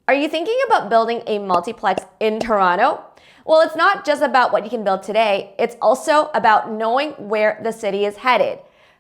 Are you thinking about building a multiplex in Toronto? Well, it's not just about what you can build today, it's also about knowing where the city is headed.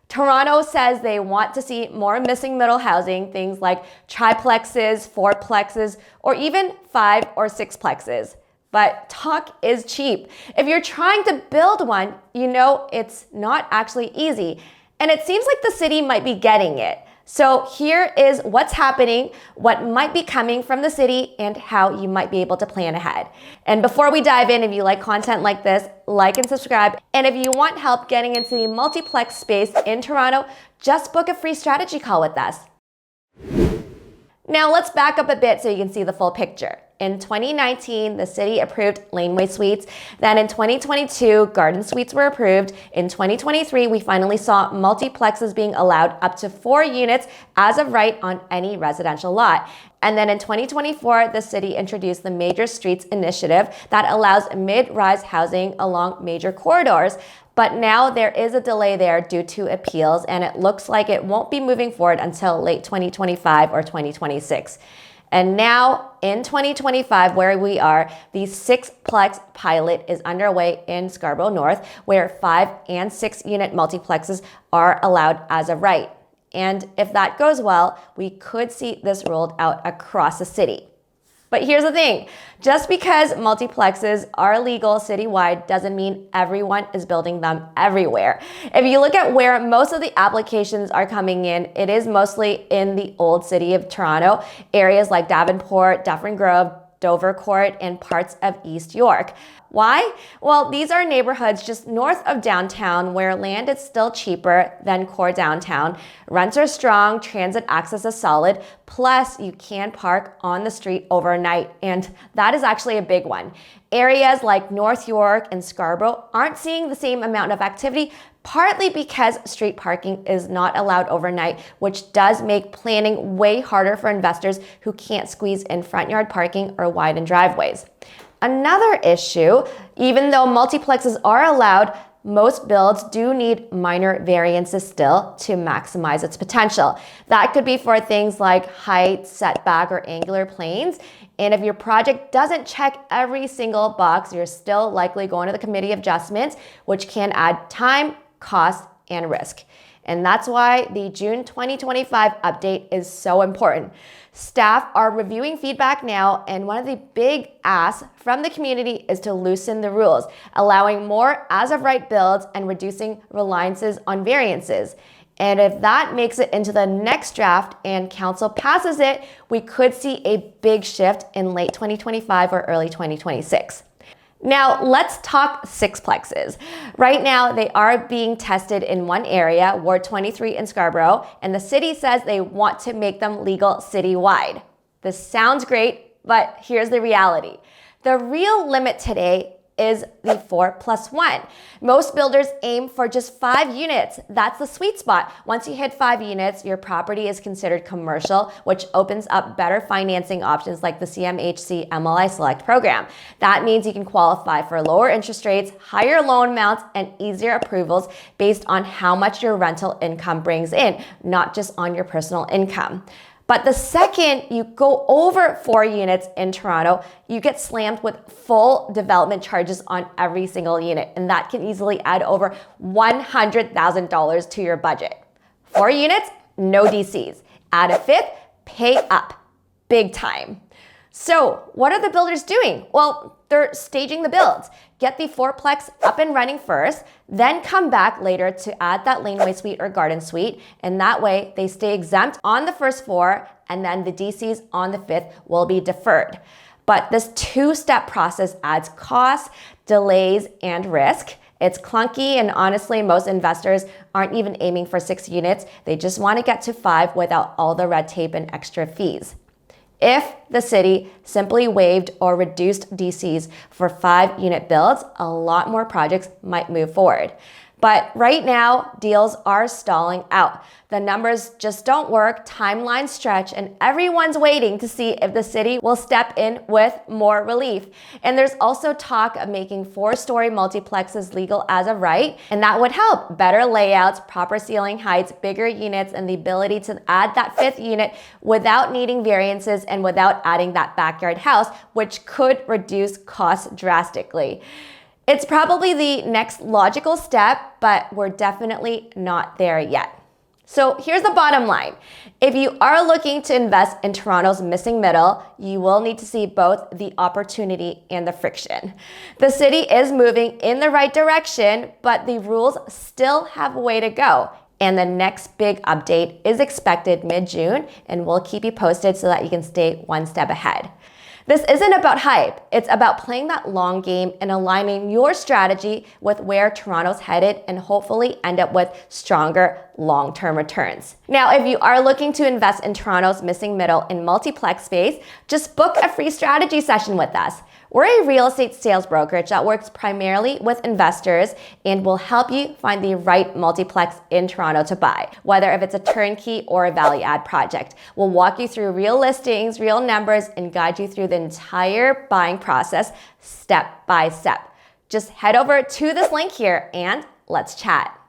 Toronto says they want to see more missing middle housing, things like triplexes, fourplexes, or even 5 or 6plexes. But talk is cheap. If you're trying to build one, you know it's not actually easy. And it seems like the city might be getting it. So here is what's happening, what might be coming from the city, and how you might be able to plan ahead. And before we dive in, if you like content like this, like and subscribe. And if you want help getting into the multiplex space in Toronto, just book a free strategy call with us. Now let's back up a bit so you can see the full picture. In 2019, the city approved laneway suites. Then in 2022, garden suites were approved. In 2023, we finally saw multiplexes being allowed up to 4 units as of right on any residential lot. And then in 2024, the city introduced the Major Streets Initiative that allows mid-rise housing along major corridors. But now there is a delay there due to appeals, and it looks like it won't be moving forward until late 2025 or 2026. And now in 2025, where we are, the Sixplex pilot is underway in Scarborough North, where 5 and 6 unit multiplexes are allowed as of right. And if that goes well, we could see this rolled out across the city. But here's the thing, just because multiplexes are legal citywide doesn't mean everyone is building them everywhere. If you look at where most of the applications are coming in, it is mostly in the old city of Toronto, areas like Davenport, Dufferin Grove, Dovercourt, and parts of East York. Why? Well, these are neighborhoods just north of downtown where land is still cheaper than core downtown. Rents are strong, transit access is solid, plus you can park on the street overnight, and that is actually a big one. Areas like North York and Scarborough aren't seeing the same amount of activity, partly because street parking is not allowed overnight, which does make planning way harder for investors who can't squeeze in front yard parking or widen driveways. Another issue, even though multiplexes are allowed, most builds do need minor variances still to maximize its potential. That could be for things like height, setback, or angular planes. And if your project doesn't check every single box, you're still likely going to the Committee of Adjustments, which can add time, cost, and risk. And that's why the June 2025 update is so important. Staff are reviewing feedback now, and one of the big asks from the community is to loosen the rules, allowing more as-of-right builds and reducing reliances on variances. And if that makes it into the next draft and council passes it, we could see a big shift in late 2025 or early 2026. Now let's talk sixplexes. Right now they are being tested in one area, Ward 23 in Scarborough, and the city says they want to make them legal citywide. This sounds great, but here's the reality. The real limit today is the 4+1. Most builders aim for just 5 units. That's the sweet spot. Once you hit 5 units, your property is considered commercial, which opens up better financing options like the CMHC MLI Select program. That means you can qualify for lower interest rates, higher loan amounts, and easier approvals based on how much your rental income brings in, not just on your personal income. But the second you go over 4 units in Toronto, you get slammed with full development charges on every single unit, and that can easily add over $100,000 to your budget. 4 units, no DCs. Add a 5th, pay up, big time. So what are the builders doing? Well, they're staging the builds. Get the fourplex up and running first, then come back later to add that laneway suite or garden suite, and that way they stay exempt on the first 4, and then the DCs on the 5th will be deferred. But this 2-step process adds costs, delays, and risk. It's clunky, and honestly, most investors aren't even aiming for 6 units. They just want to get to 5 without all the red tape and extra fees. If the city simply waived or reduced DCs for 5 unit builds, a lot more projects might move forward. But right now, deals are stalling out. The numbers just don't work, timelines stretch, and everyone's waiting to see if the city will step in with more relief. And there's also talk of making 4-story multiplexes legal as of right, and that would help. Better layouts, proper ceiling heights, bigger units, and the ability to add that 5th unit without needing variances and without adding that backyard house, which could reduce costs drastically. It's probably the next logical step, but we're definitely not there yet. So here's the bottom line. If you are looking to invest in Toronto's missing middle, you will need to see both the opportunity and the friction. The city is moving in the right direction, but the rules still have a way to go. And the next big update is expected mid-June, and we'll keep you posted so that you can stay one step ahead. This isn't about hype. It's about playing that long game and aligning your strategy with where Toronto's headed and hopefully end up with stronger long-term returns. Now, if you are looking to invest in Toronto's missing middle in multiplex space, just book a free strategy session with us. We're a real estate sales brokerage that works primarily with investors and will help you find the right multiplex in Toronto to buy, whether if it's a turnkey or a value add project. We'll walk you through real listings, real numbers, and guide you through the entire buying process step by step. Just head over to this link here and let's chat.